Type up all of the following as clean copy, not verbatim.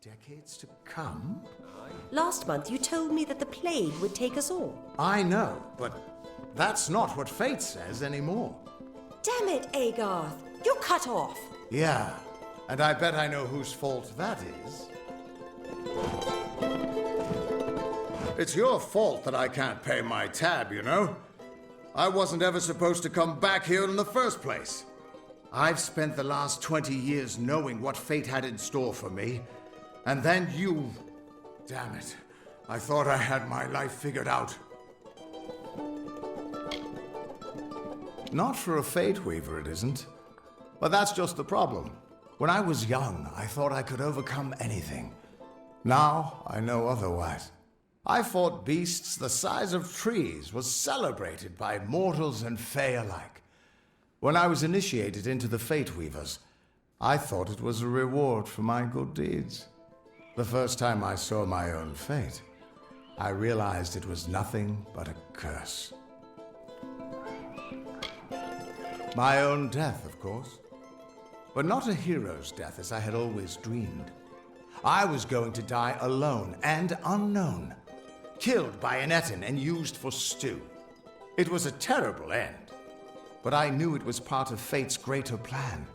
Decades to come? Last month you told me that the plague would take us all. I know, but that's not what fate says anymore. Damn it, Agarth. You're cut off. Yeah, and I bet I know whose fault that is. It's your fault that I can't pay my tab, you know? I wasn't ever supposed to come back here in the first place. I've spent the last 20 years knowing what fate had in store for me. And then you... Damn it. I thought I had my life figured out. Not for a Fate Weaver, it isn't. But that's just the problem. When I was young, I thought I could overcome anything. Now, I know otherwise. I fought beasts the size of trees, was celebrated by mortals and Fae alike. When I was initiated into the Fate Weavers, I thought it was a reward for my good deeds. The first time I saw my own fate, I realized it was nothing but a curse. My own death, of course. But not a hero's death as I had always dreamed. I was going to die alone and unknown, killed by an Etin and used for stew. It was a terrible end, but I knew it was part of fate's greater plan.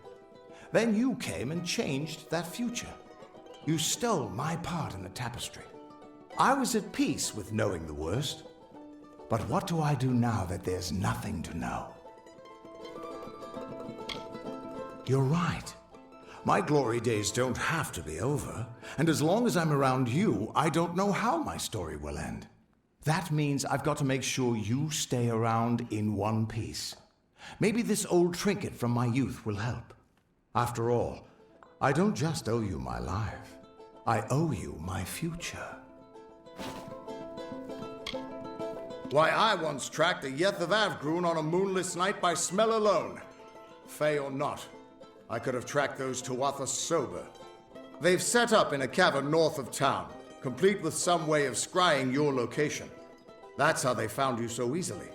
Then you came and changed that future. You stole my part in the tapestry. I was at peace with knowing the worst. But what do I do now that there's nothing to know? You're right. My glory days don't have to be over, and as long as I'm around you, I don't know how my story will end. That means I've got to make sure you stay around in one piece. Maybe this old trinket from my youth will help. After all, I don't just owe you my life. I owe you my future. Why, I once tracked a Yeth of Avgrun on a moonless night by smell alone. Fey or not, I could have tracked those Tuatha sober. They've set up in a cavern north of town, complete with some way of scrying your location. That's how they found you so easily.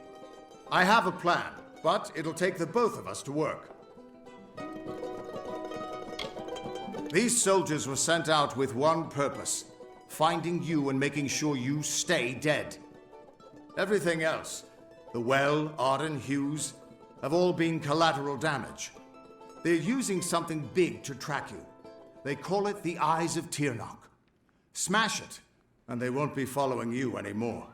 I have a plan, but it'll take the both of us to work. These soldiers were sent out with one purpose, finding you and making sure you stay dead. Everything else, the Well, Arden, Hughes, have all been collateral damage. They're using something big to track you. They call it the Eyes of Tirnoch. Smash it, and they won't be following you anymore.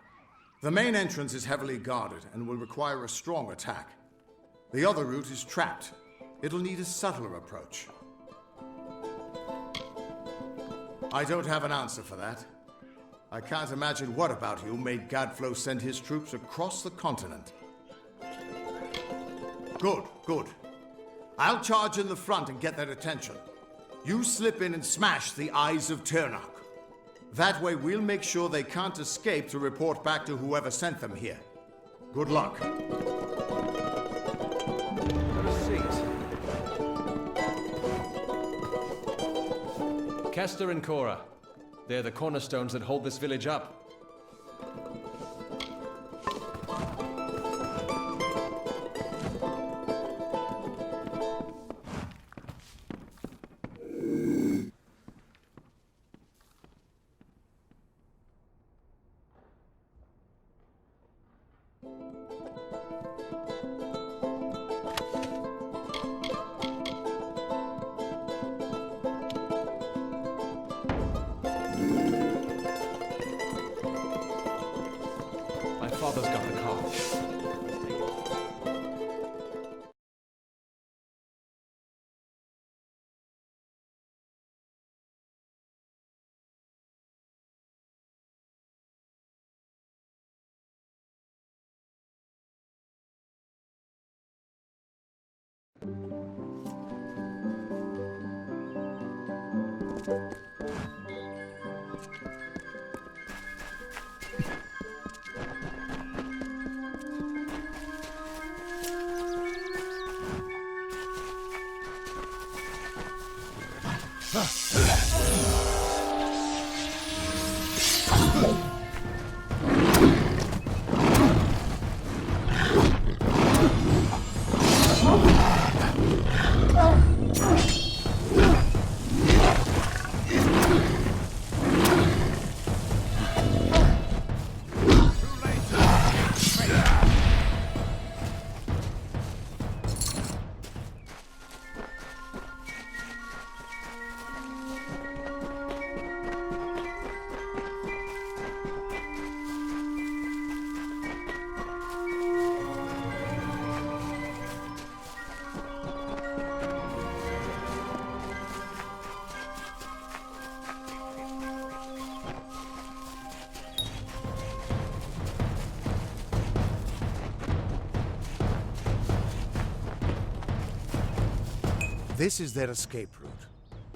The main entrance is heavily guarded and will require a strong attack. The other route is trapped. It'll need a subtler approach. I don't have an answer for that. I can't imagine what about you made Gadflow send his troops across the continent. Good, good. I'll charge in the front and get their attention. You slip in and smash the Eyes of Tirnoch. That way we'll make sure they can't escape to report back to whoever sent them here. Good luck. Have a seat. Kester and Cora. They're the cornerstones that hold this village up. My father's got the car. This is their escape route.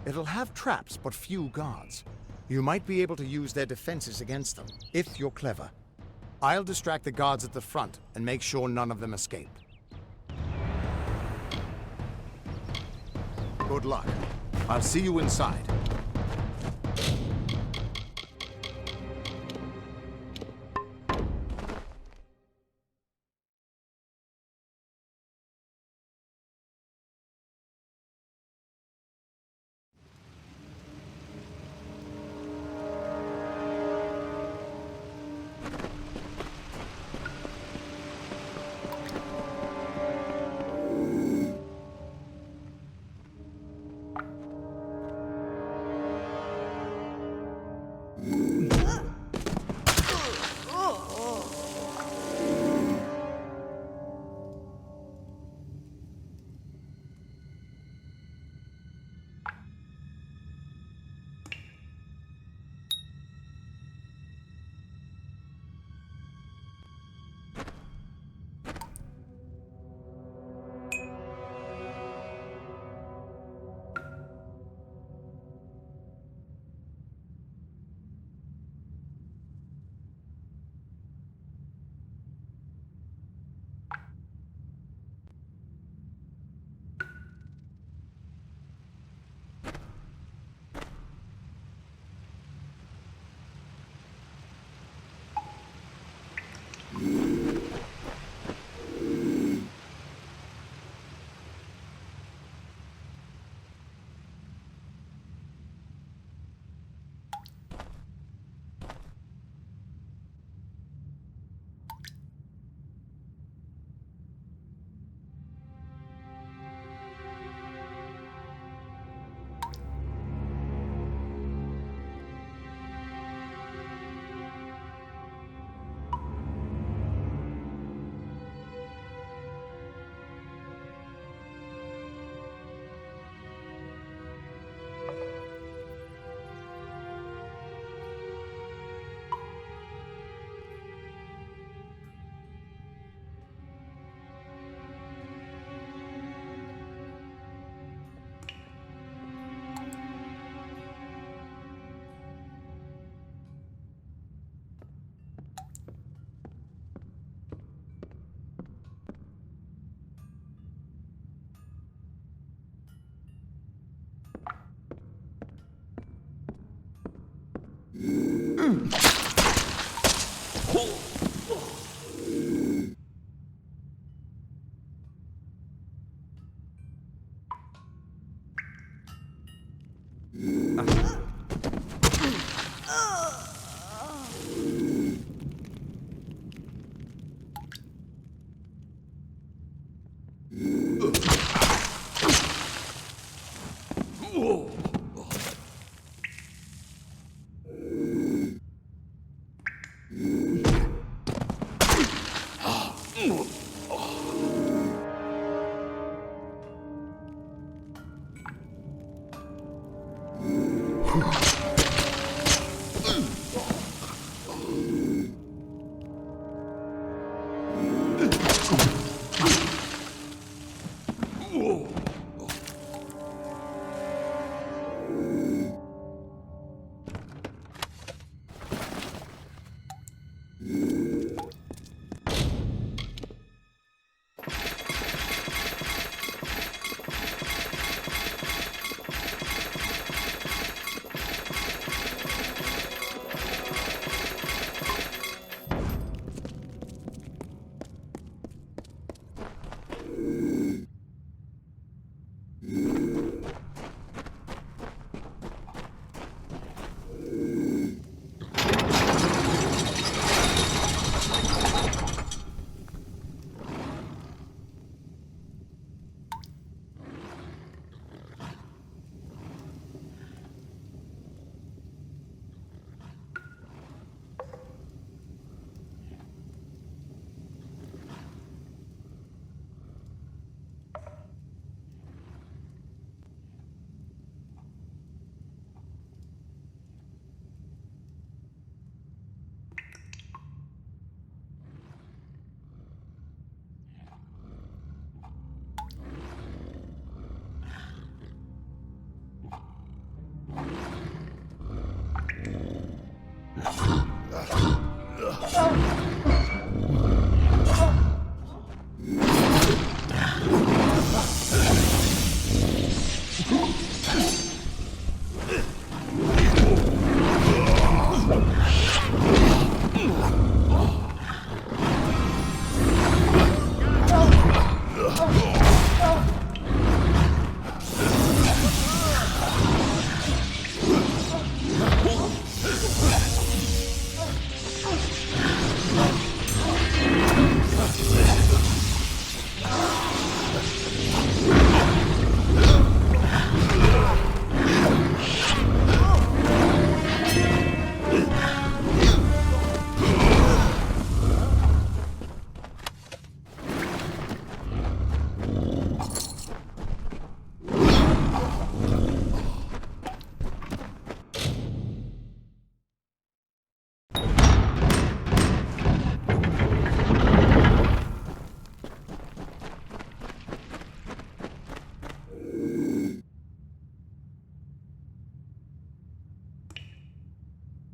It'll have traps, but few guards. You might be able to use their defenses against them, if you're clever. I'll distract the guards at the front and make sure none of them escape. Good luck. I'll see you inside.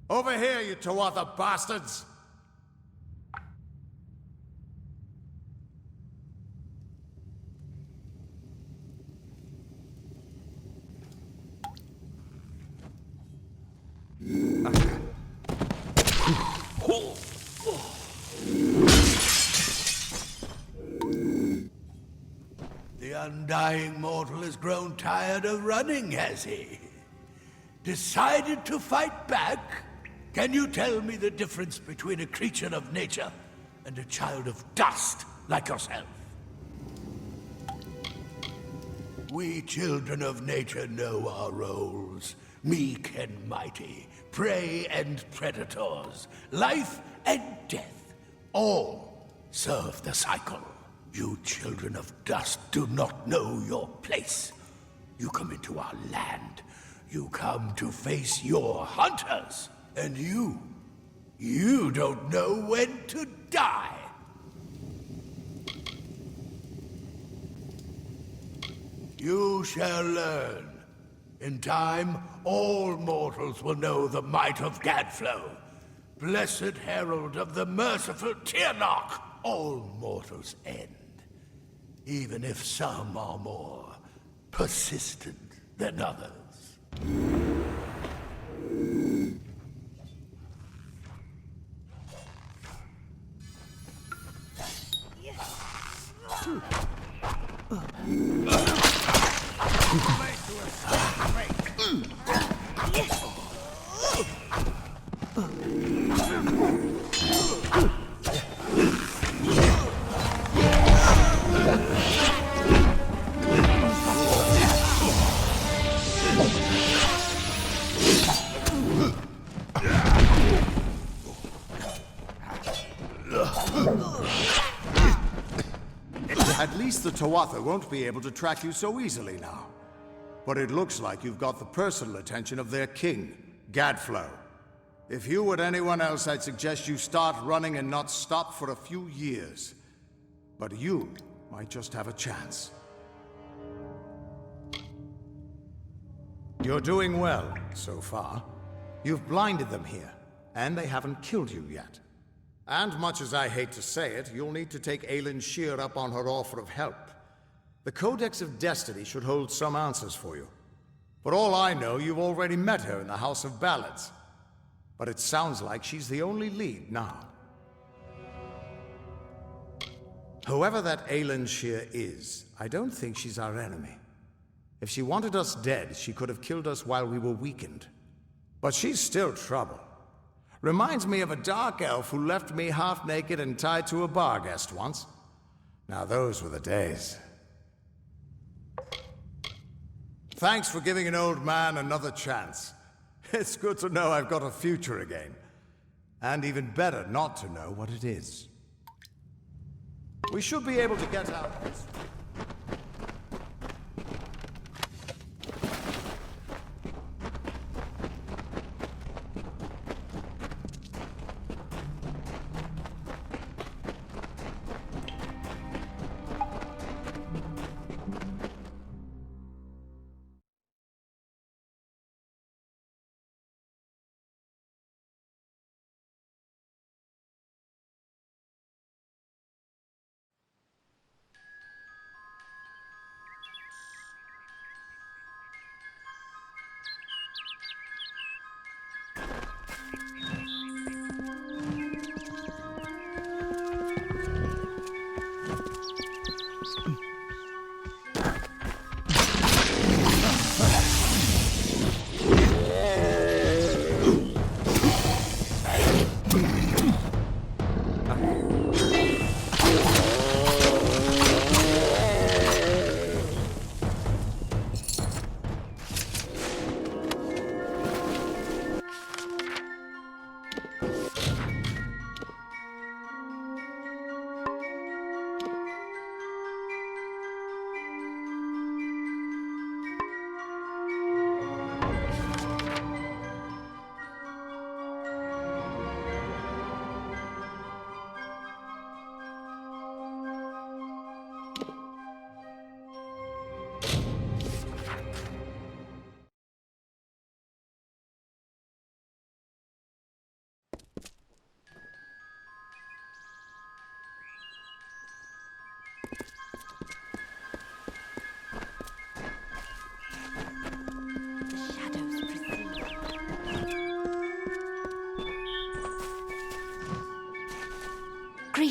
Over here, you Tuatha bastards! The undying mortal has grown tired of running, has he? Decided to fight back? Can you tell me the difference between a creature of nature and a child of dust like yourself? We children of nature know our roles. Meek and mighty, prey and predators, life and death, all serve the cycle. You children of dust do not know your place. You come into our land. You come to face your hunters. And you don't know when to die. You shall learn. In time, all mortals will know the might of Gadflow. Blessed herald of the merciful Tirnoch. All mortals end. Even if some are more persistent than others. At least the Tuatha won't be able to track you so easily now. But it looks like you've got the personal attention of their king, Gadflow. If you were anyone else, I'd suggest you start running and not stop for a few years. But you might just have a chance. You're doing well, so far. You've blinded them here, and they haven't killed you yet. And much as I hate to say it, you'll need to take Aelin Shear up on her offer of help. The Codex of Destiny should hold some answers for you. For all I know, you've already met her in the House of Ballads. But it sounds like she's the only lead now. Whoever that Aelin Shear is, I don't think she's our enemy. If she wanted us dead, she could have killed us while we were weakened. But she's still trouble. Reminds me of a dark elf who left me half naked and tied to a bar guest once. Now those were the days. Thanks for giving an old man another chance. It's good to know I've got a future again. And even better not to know what it is. We should be able to get out of this.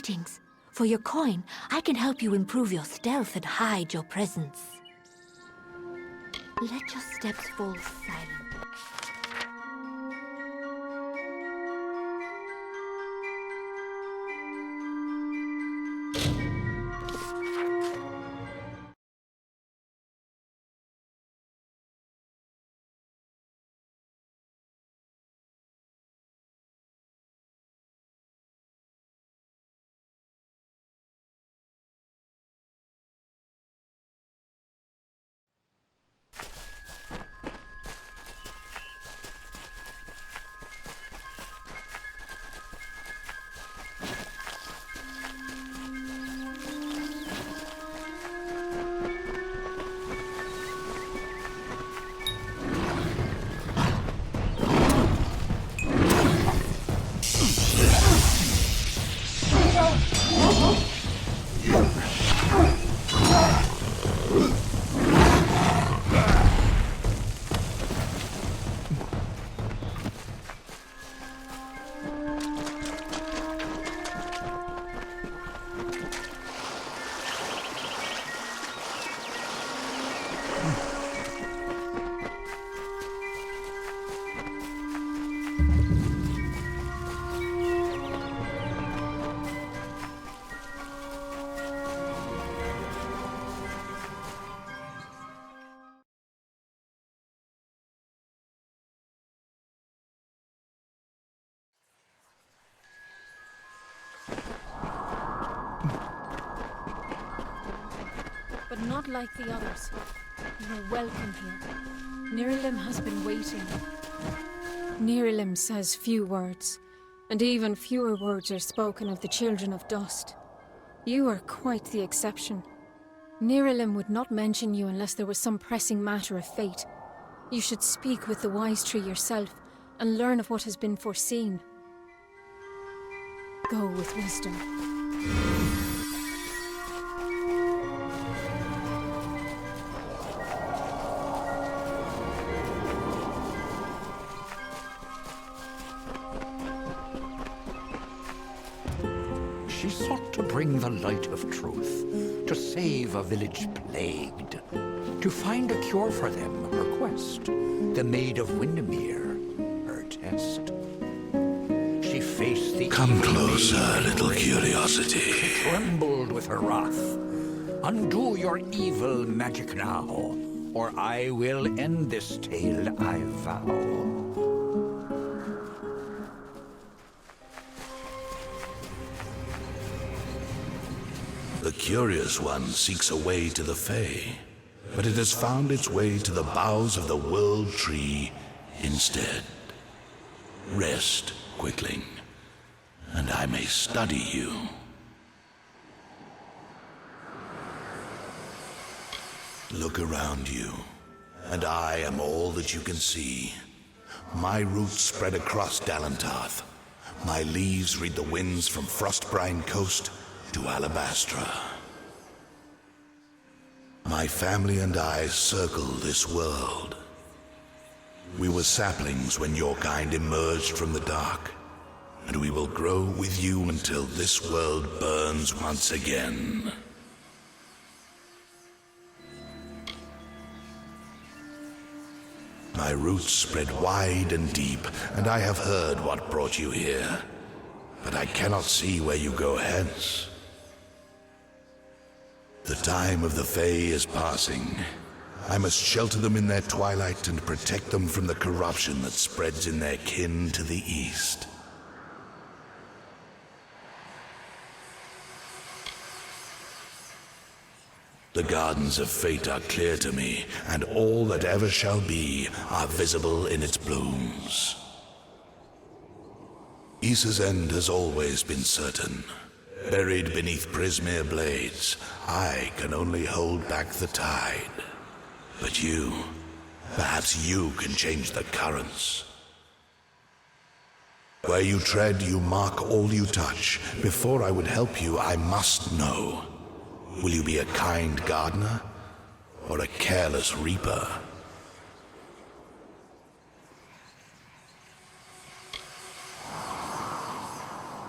Greetings. For your coin, I can help you improve your stealth and hide your presence. Let your steps fall silent. But not like the others. You are welcome here. Nirilim has been waiting. Nirilim says few words, and even fewer words are spoken of the children of dust. You are quite the exception. Nirilim would not mention you unless there was some pressing matter of fate. You should speak with the wise tree yourself, and learn of what has been foreseen. Go with wisdom. She sought to bring the light of truth, to save a village plagued, to find a cure for them, her quest, the Maid of Windermere, her test. She faced the Come evil closer, maid little rage. curiosity. She trembled with her wrath. Undo your evil magic now, or I will end this tale, I vow. The curious one seeks a way to the Fae, but it has found its way to the boughs of the World Tree instead. Rest, Quickling, and I may study you. Look around you, and I am all that you can see. My roots spread across Dalantarth. My leaves read the winds from Frostbrine Coast to Alabastra. My family and I circle this world. We were saplings when your kind emerged from the dark, and we will grow with you until this world burns once again. My roots spread wide and deep, and I have heard what brought you here, but I cannot see where you go hence. The time of the Fae is passing. I must shelter them in their twilight and protect them from the corruption that spreads in their kin to the east. The gardens of fate are clear to me, and all that ever shall be are visible in its blooms. Issa's end has always been certain. Buried beneath Prismere blades, I can only hold back the tide. But you, perhaps you can change the currents. Where you tread, you mark all you touch. Before I would help you, I must know. Will you be a kind gardener, or a careless reaper?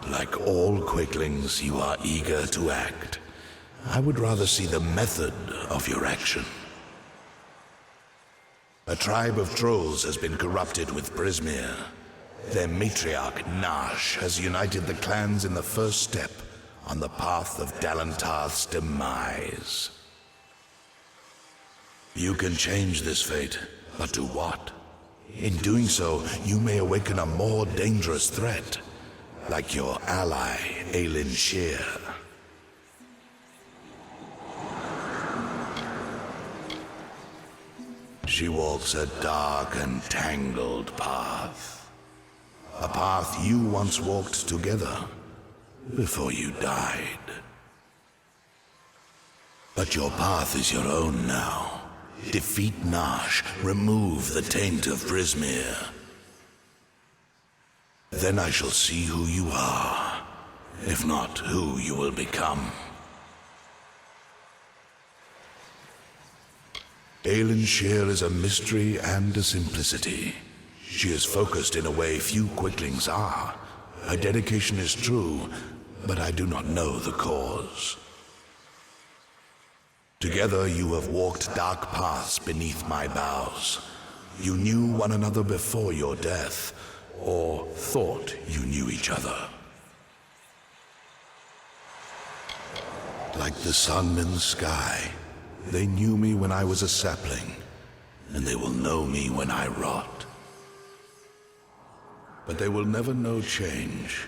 Like all quicklings, you are eager to act. I would rather see the method of your action. A tribe of trolls has been corrupted with Prismir. Their matriarch, Nash, has united the clans in the first step on the path of Dalantarth's demise. You can change this fate, but to what? In doing so, you may awaken a more dangerous threat, like your ally, Aelin Shear. She walks a dark and tangled path. A path you once walked together before you died. But your path is your own now. Defeat Nash, remove the taint of Prismir. Then I shall see who you are, if not who you will become. Aelin Shear is a mystery and a simplicity. She is focused in a way few quicklings are. Her dedication is true, but I do not know the cause. Together you have walked dark paths beneath my boughs. You knew one another before your death, or thought you knew each other. Like the sun in the sky, they knew me when I was a sapling, and they will know me when I rot. But they will never know change,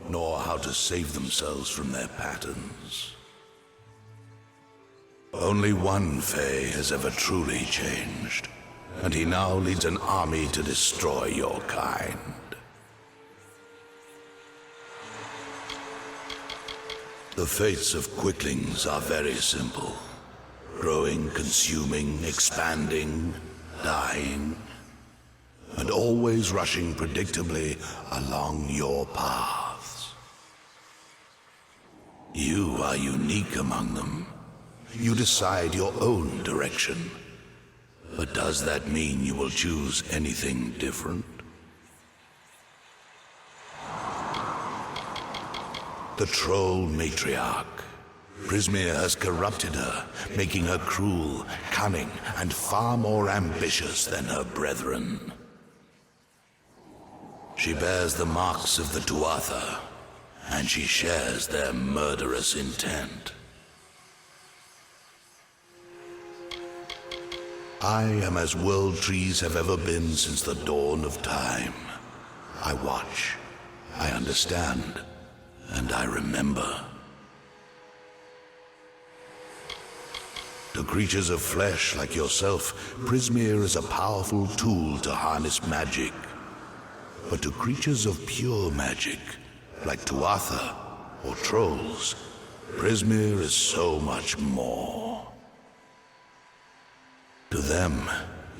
nor how to save themselves from their patterns. Only one Fae has ever truly changed, and he now leads an army to destroy your kind. The fates of quicklings are very simple. Growing, consuming, expanding, dying, and always rushing predictably along your paths. You are unique among them. You decide your own direction. But does that mean you will choose anything different? The troll matriarch. Prismir has corrupted her, making her cruel, cunning, and far more ambitious than her brethren. She bears the marks of the Tuatha, and she shares their murderous intent. I am as world trees have ever been since the dawn of time. I watch, I understand, and I remember. To creatures of flesh like yourself, Prismir is a powerful tool to harness magic. But to creatures of pure magic, like Tuatha or trolls, Prismir is so much more. To them,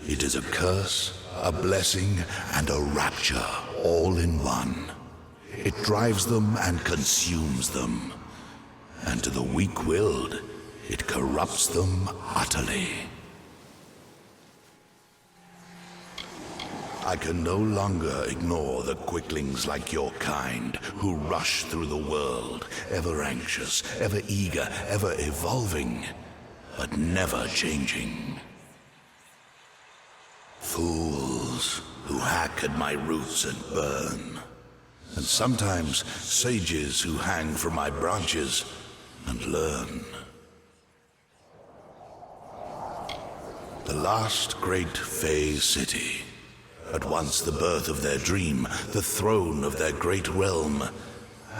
it is a curse, a blessing, and a rapture all in one. It drives them and consumes them. And to the weak-willed, it corrupts them utterly. I can no longer ignore the quicklings like your kind who rush through the world, ever anxious, ever eager, ever evolving, but never changing. Fools who hack at my roots and burn, and sometimes sages who hang from my branches and learn. The last great Fae city, at once the birth of their dream, the throne of their great realm,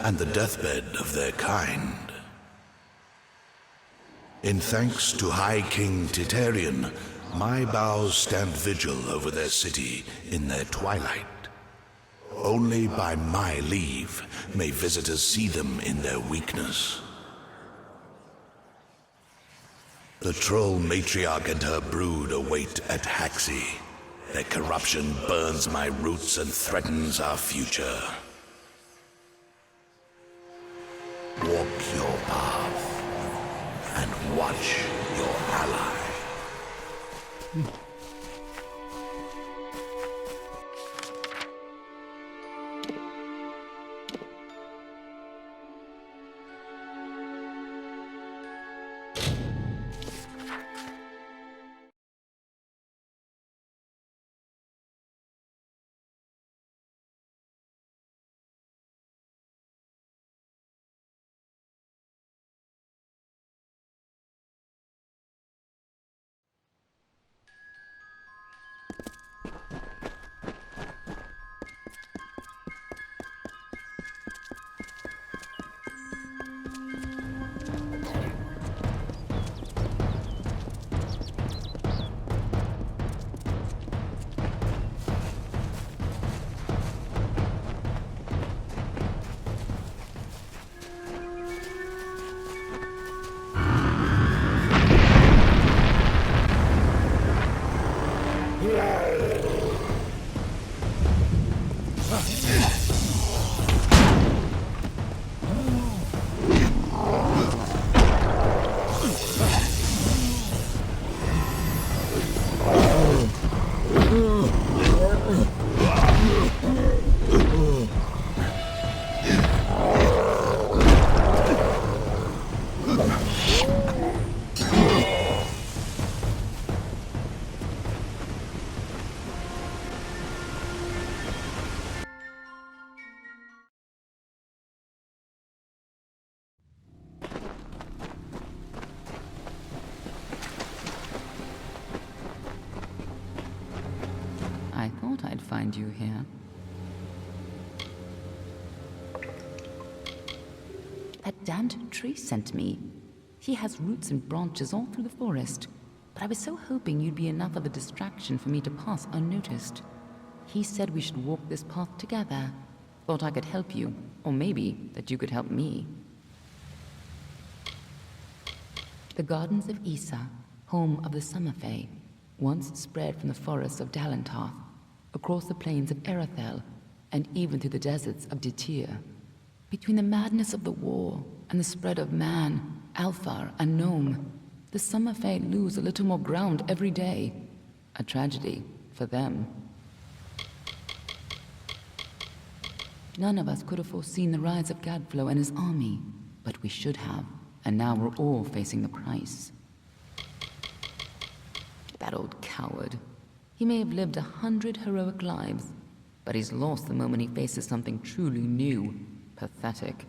and the deathbed of their kind. In thanks to High King Titarian, my boughs stand vigil over their city in their twilight. Only by my leave may visitors see them in their weakness. The troll matriarch and her brood await at Haxi. Their corruption burns my roots and threatens our future. Walk your path and watch your ally. I thought I'd find you here. That damned tree sent me. He has roots and branches all through the forest, but I was so hoping you'd be enough of a distraction for me to pass unnoticed. He said we should walk this path together. Thought I could help you, or maybe that you could help me. The Gardens of Issa, home of the Summer Fae, once spread from the forests of Dalentarth, across the plains of Erethel, and even through the deserts of Ditir. Between the madness of the war and the spread of man, Alfar, and Gnome, the Summer Fae lose a little more ground every day. A tragedy for them. None of us could have foreseen the rise of Gadflow and his army, but we should have, and now we're all facing the price. That old coward. He may have lived 100 heroic lives, but he's lost the moment he faces something truly new. Pathetic.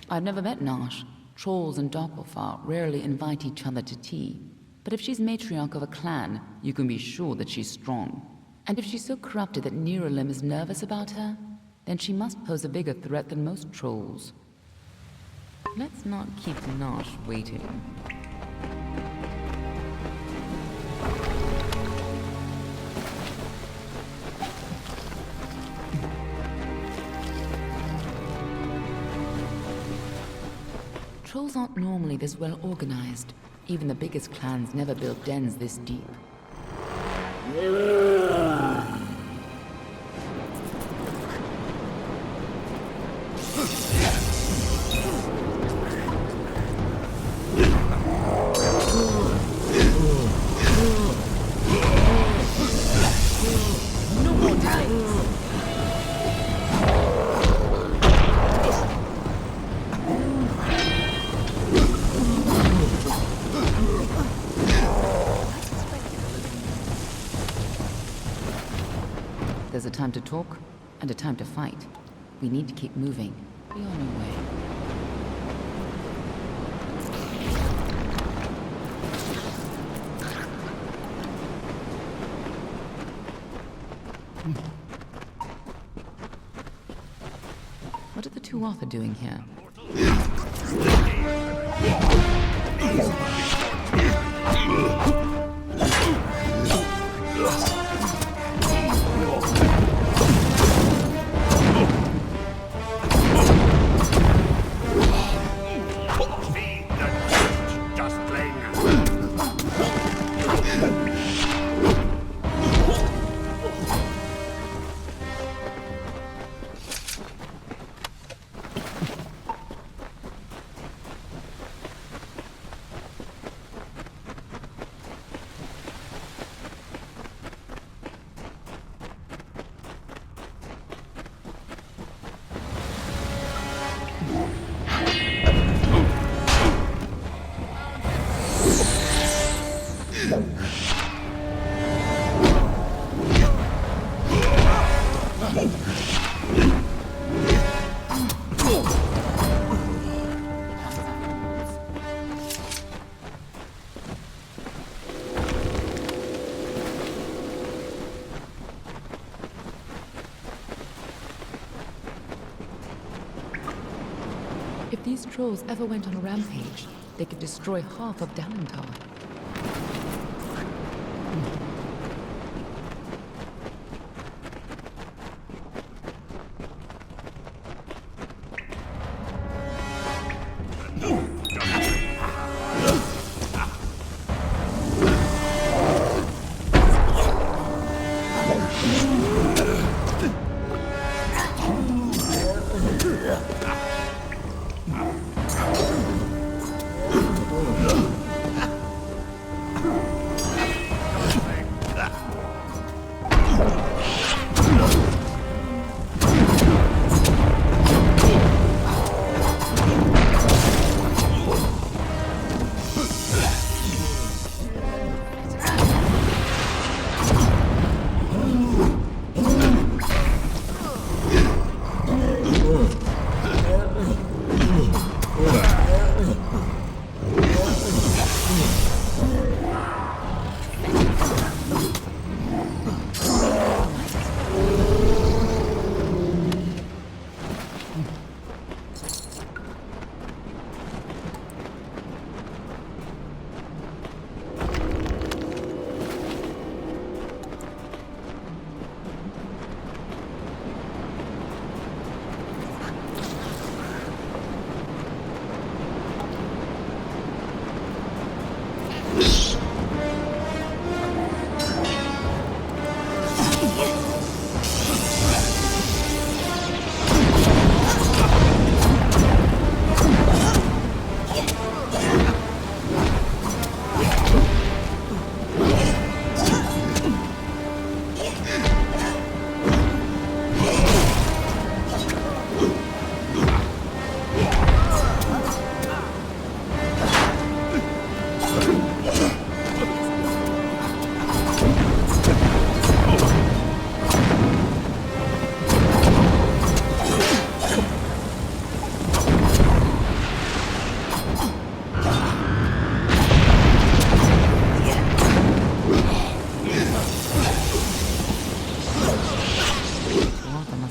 I've never met Nash. Trolls and Darkofar rarely invite each other to tea. But if she's matriarch of a clan, you can be sure that she's strong. And if she's so corrupted that Niralim is nervous about her, then she must pose a bigger threat than most trolls. Let's not keep Nash waiting. Trolls aren't normally this well organized. Even the biggest clans never built dens this deep. No more delays. There's a time to talk and a time to fight. We need to keep moving. Be on your way. What are the two Arthur doing here? If these trolls ever went on a rampage, they could destroy half of Dalentar.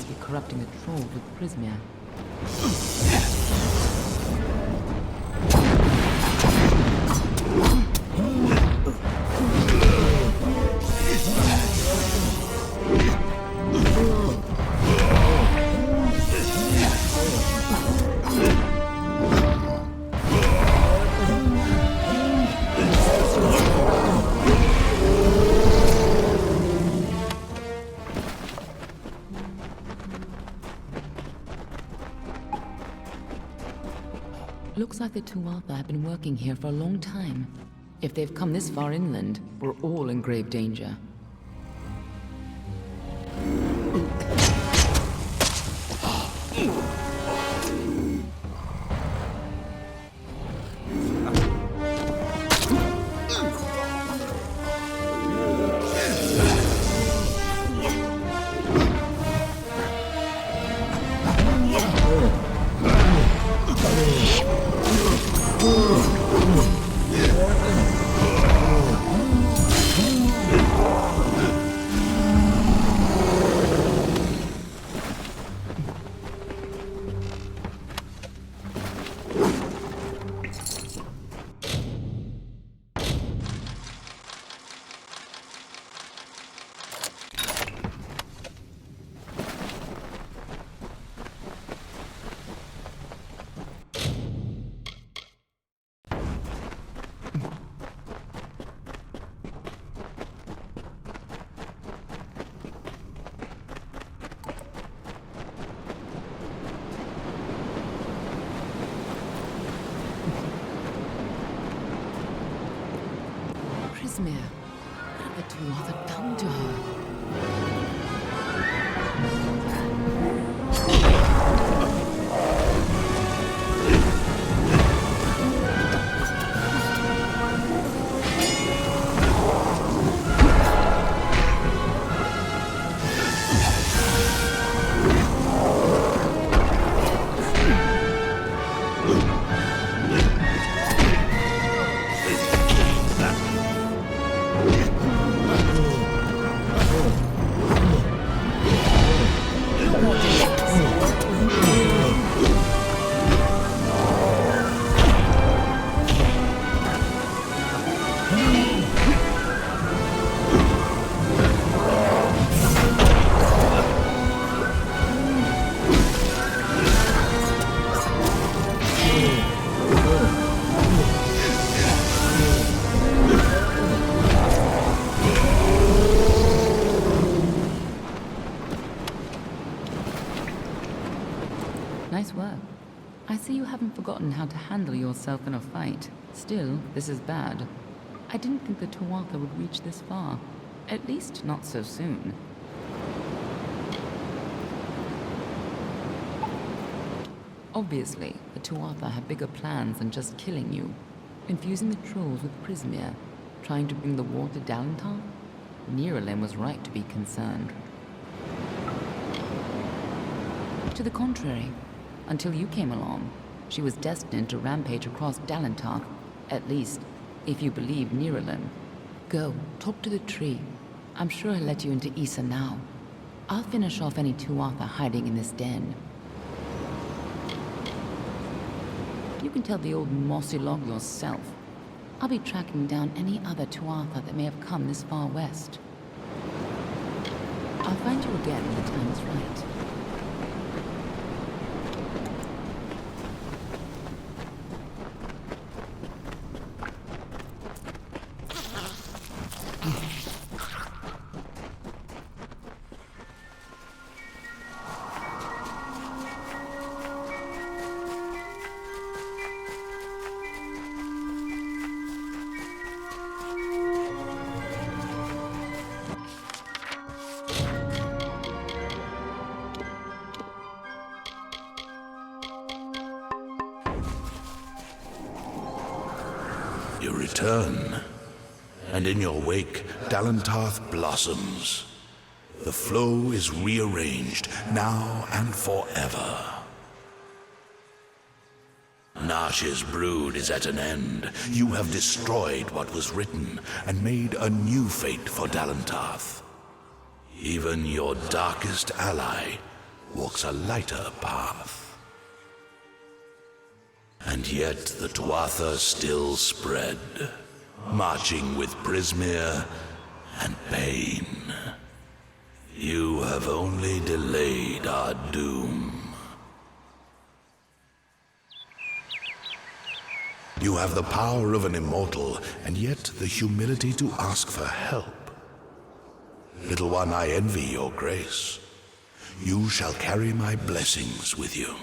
be corrupting the trolls with Prismia. Looks like the Tuatha have been working here for a long time. If they've come this far inland, we're all in grave danger. Prismia, what have the Tuatha done to her? Nice work. I see you haven't forgotten how to handle yourself in a fight. Still, this is bad. I didn't think the Tuatha would reach this far. At least not so soon. Obviously, the Tuatha have bigger plans than just killing you. Infusing the trolls with Prismia, trying to bring the war to Dalentar? Niralim was right to be concerned. To the contrary, until you came along, she was destined to rampage across Dalentar. At least, if you believe Niralim. Go, talk to the tree. I'm sure he'll let you into Issa now. I'll finish off any Tuatha hiding in this den. You can tell the old mossy log yourself. I'll be tracking down any other Tuatha that may have come this far west. I'll find you again when the time is right. You return, and in your wake, Dalentarth blossoms. The flow is rearranged, now and forever. Nash's brood is at an end. You have destroyed what was written, and made a new fate for Dalentarth. Even your darkest ally, walks a lighter path. And yet the Tuatha still spread, marching with Prismeer and pain. You have only delayed our doom. You have the power of an immortal, and yet the humility to ask for help. Little one, I envy your grace. You shall carry my blessings with you.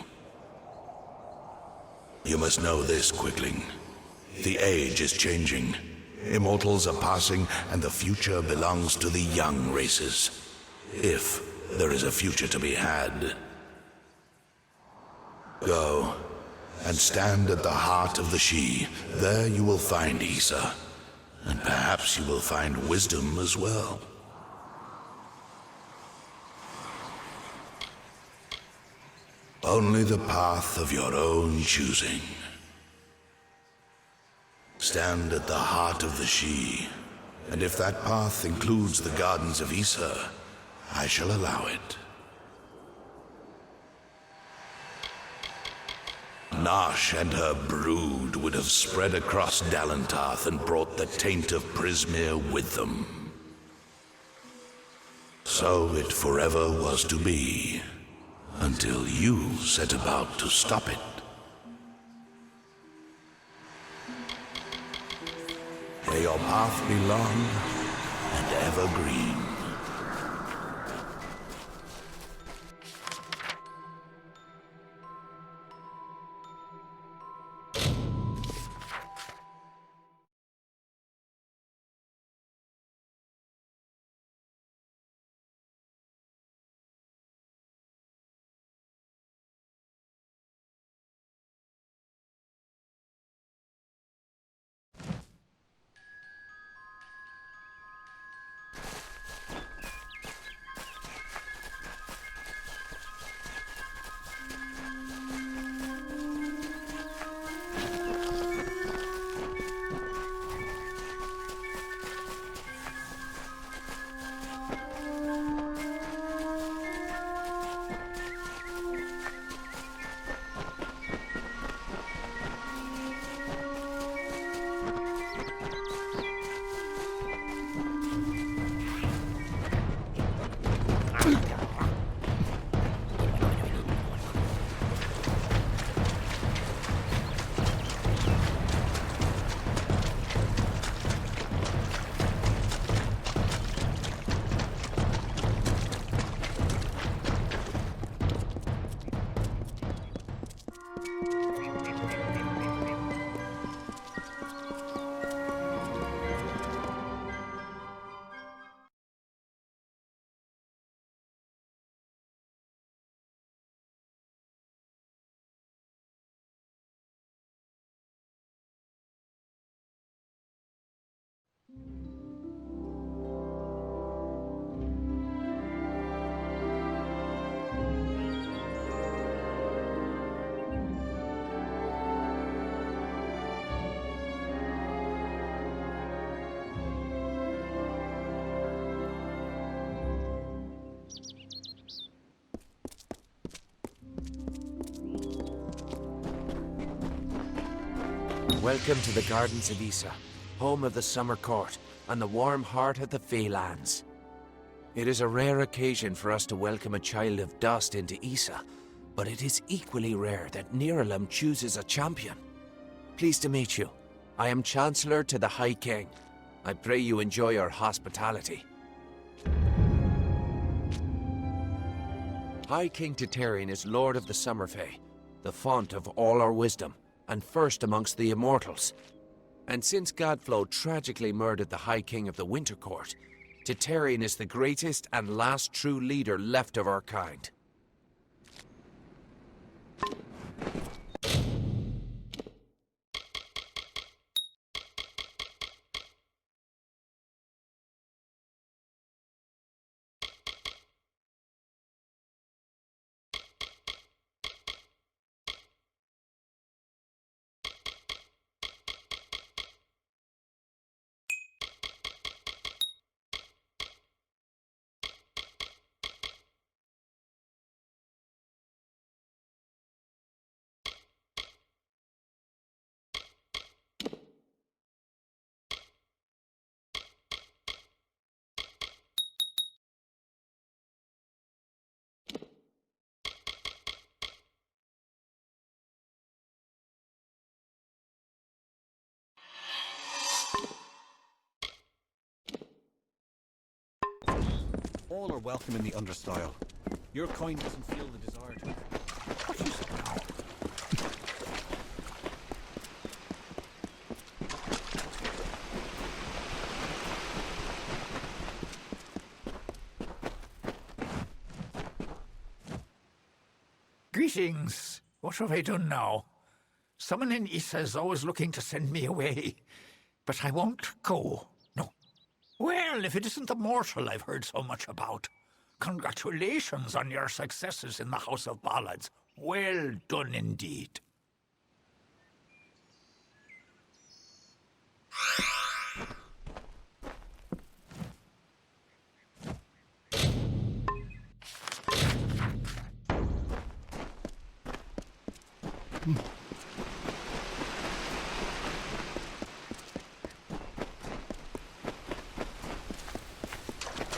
You must know this, Quickling. The age is changing. Immortals are passing, and the future belongs to the young races. If there is a future to be had. Go, and stand at the heart of the She. There you will find Issa, and perhaps you will find wisdom as well. Only the path of your own choosing. Stand at the heart of the She, and if that path includes the gardens of Issa, I shall allow it. Nash and her brood would have spread across Dalentarth and brought the taint of Prismeer with them. So it forever was to be, until you set about to stop it. May your path be long and evergreen. Welcome to the Gardens of Issa, home of the Summer Court, and the warm heart of the Feylands. It is a rare occasion for us to welcome a child of dust into Issa, but it is equally rare that Niralim chooses a champion. Pleased to meet you. I am Chancellor to the High King. I pray you enjoy our hospitality. High King Titarian is Lord of the Summerfey, the font of all our wisdom, and first amongst the immortals. And since Godflow tragically murdered the High King of the Winter Court, Titarian is the greatest and last true leader left of our kind. All are welcome in the understyle. Your coin doesn't feel the desired. What is it now? Greetings. What have I done now? Someone in Issa is always looking to send me away. But I won't go. No. Well, if it isn't the mortal I've heard so much about. Congratulations on your successes in the House of Ballads. Well done indeed.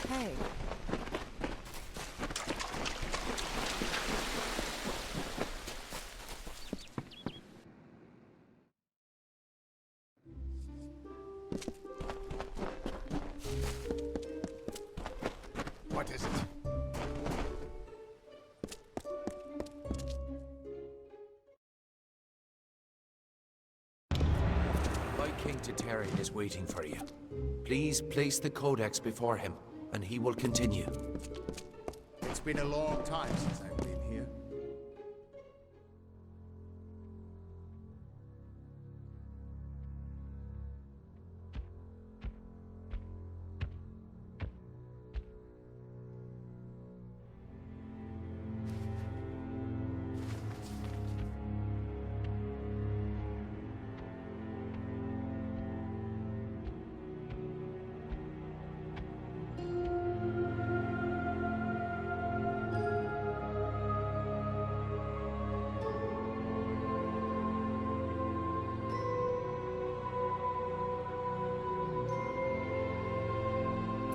Hey. What is it? My King Titarian is waiting for you. Please place the codex before him, and he will continue. It's been a long time since I've been here.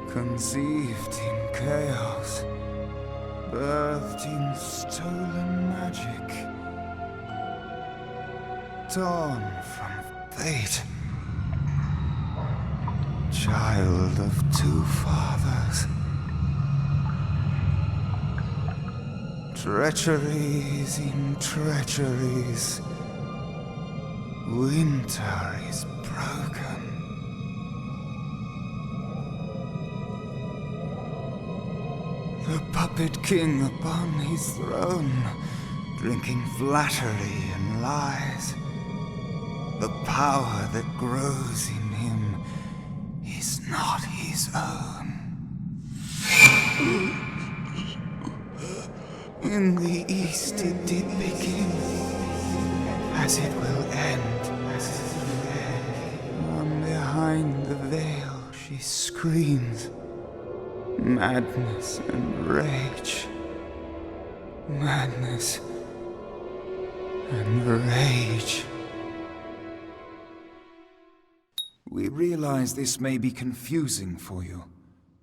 Conceived in chaos, birthed in stolen magic, torn from fate, child of two fathers, treacheries in treacheries, winter is broken. The puppet king upon his throne, drinking flattery and lies. The power that grows in him is not his own. In the east it did begin, as it will end. From behind the veil she screams. Madness and rage. Madness and rage. We realize this may be confusing for you.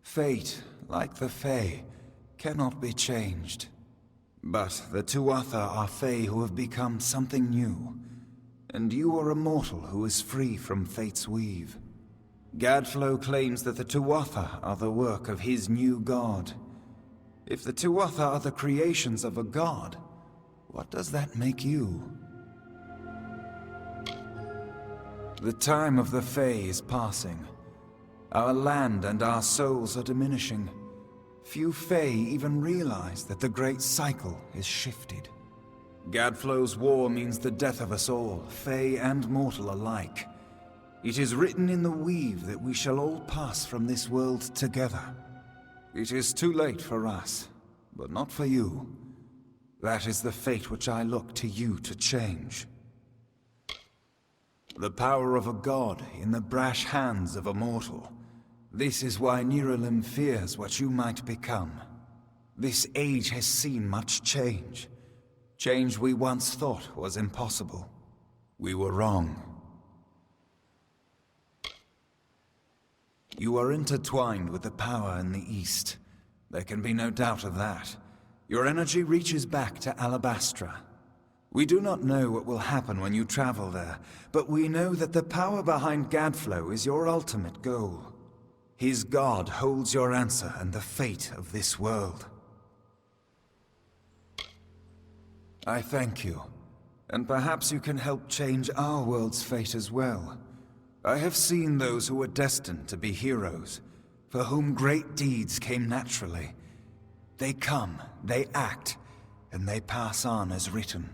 Fate, like the Fae, cannot be changed. But the Tuatha are Fae who have become something new. And you are a mortal who is free from Fate's weave. Gadflow claims that the Tuatha are the work of his new god. If the Tuatha are the creations of a god, what does that make you? The time of the Fae is passing. Our land and our souls are diminishing. Few Fae even realize that the great cycle is shifted. Gadflow's war means the death of us all, Fae and mortal alike. It is written in the weave that we shall all pass from this world together. It is too late for us, but not for you. That is the fate which I look to you to change. The power of a god in the brash hands of a mortal. This is why Niralim fears what you might become. This age has seen much change. Change we once thought was impossible. We were wrong. You are intertwined with the power in the East. There can be no doubt of that. Your energy reaches back to Alabastra. We do not know what will happen when you travel there, but we know that the power behind Gadflow is your ultimate goal. His god holds your answer and the fate of this world. I thank you, and perhaps you can help change our world's fate as well. I have seen those who were destined to be heroes, for whom great deeds came naturally. They come, they act, and they pass on as written.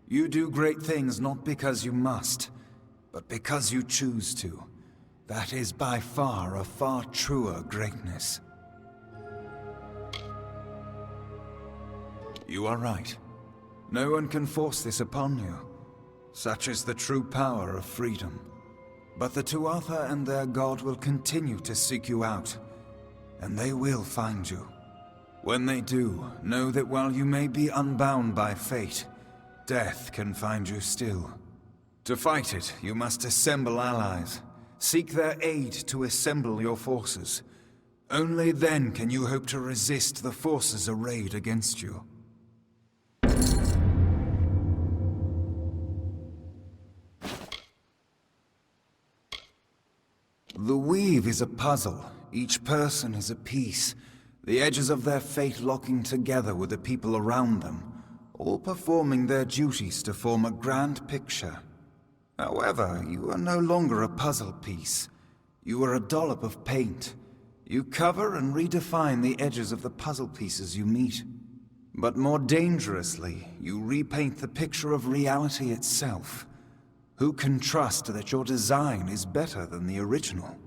You do great things not because you must, but because you choose to. That is by far a far truer greatness. You are right. No one can force this upon you. Such is the true power of freedom. But the Tuatha and their god will continue to seek you out, and they will find you. When they do, know that while you may be unbound by fate, death can find you still. To fight it, you must assemble allies. Seek their aid to assemble your forces. Only then can you hope to resist the forces arrayed against you. The weave is a puzzle. Each person is a piece. The edges of their fate locking together with the people around them, all performing their duties to form a grand picture. However, you are no longer a puzzle piece. You are a dollop of paint. You cover and redefine the edges of the puzzle pieces you meet. But more dangerously, you repaint the picture of reality itself. Who can trust that your design is better than the original?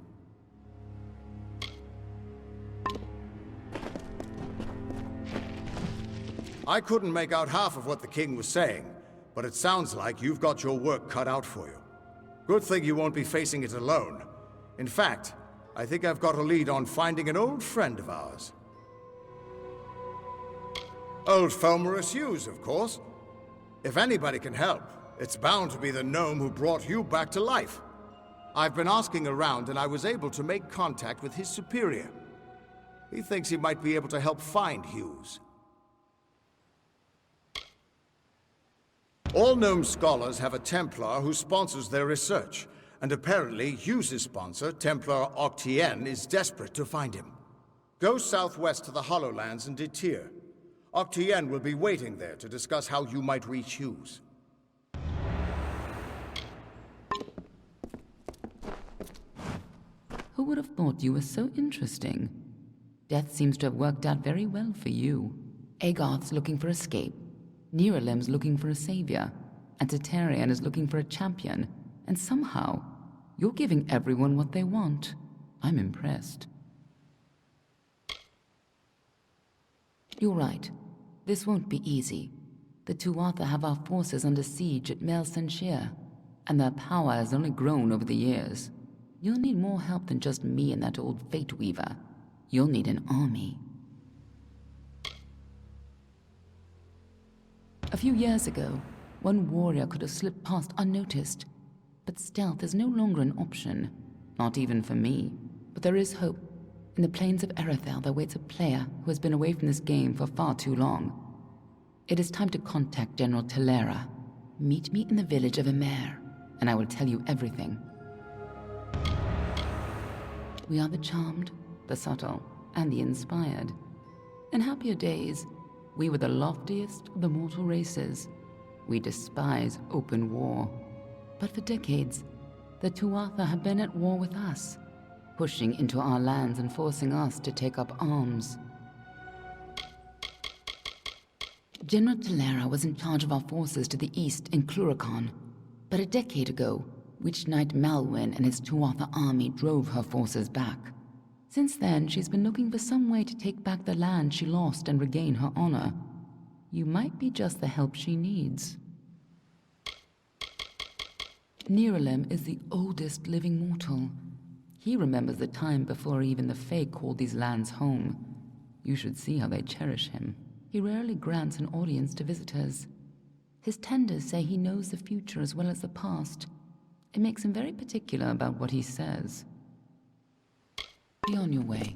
I couldn't make out half of what the king was saying, but it sounds like you've got your work cut out for you. Good thing you won't be facing it alone. In fact, I think I've got a lead on finding an old friend of ours. Old Fomorous Hughes, of course. If anybody can help, it's bound to be the gnome who brought you back to life. I've been asking around, and I was able to make contact with his superior. He thinks he might be able to help find Hughes. All gnome scholars have a Templar who sponsors their research, and apparently Hughes' sponsor, Templar Octien, is desperate to find him. Go southwest to the Hollowlands and Detir. Octien will be waiting there to discuss how you might reach Hughes. Who would have thought you were so interesting? Death seems to have worked out very well for you. Agarth's looking for escape. Neralim's looking for a savior. And Tatarian is looking for a champion. And somehow, you're giving everyone what they want. I'm impressed. You're right. This won't be easy. The Tuatha have our forces under siege at Mel Senshir, and their power has only grown over the years. You'll need more help than just me and that old Fate Weaver. You'll need an army. A few years ago, one warrior could have slipped past unnoticed, but stealth is no longer an option. Not even for me. But there is hope. In the plains of Erythel there waits a player who has been away from this game for far too long. It is time to contact General Telera. Meet me in the village of Emer, and I will tell you everything. We are the charmed, the subtle, and the inspired. In happier days, we were the loftiest of the mortal races. We despise open war. But for decades, the Tuatha have been at war with us, pushing into our lands and forcing us to take up arms. General Telera was in charge of our forces to the east in Cluracan, but a decade ago, Witch Knight Malwyn and his Tuatha army drove her forces back. Since then, she's been looking for some way to take back the land she lost and regain her honor. You might be just the help she needs. Neralim is the oldest living mortal. He remembers the time before even the Fae called these lands home. You should see how they cherish him. He rarely grants an audience to visitors. His tenders say he knows the future as well as the past. It makes him very particular about what he says. Be on your way.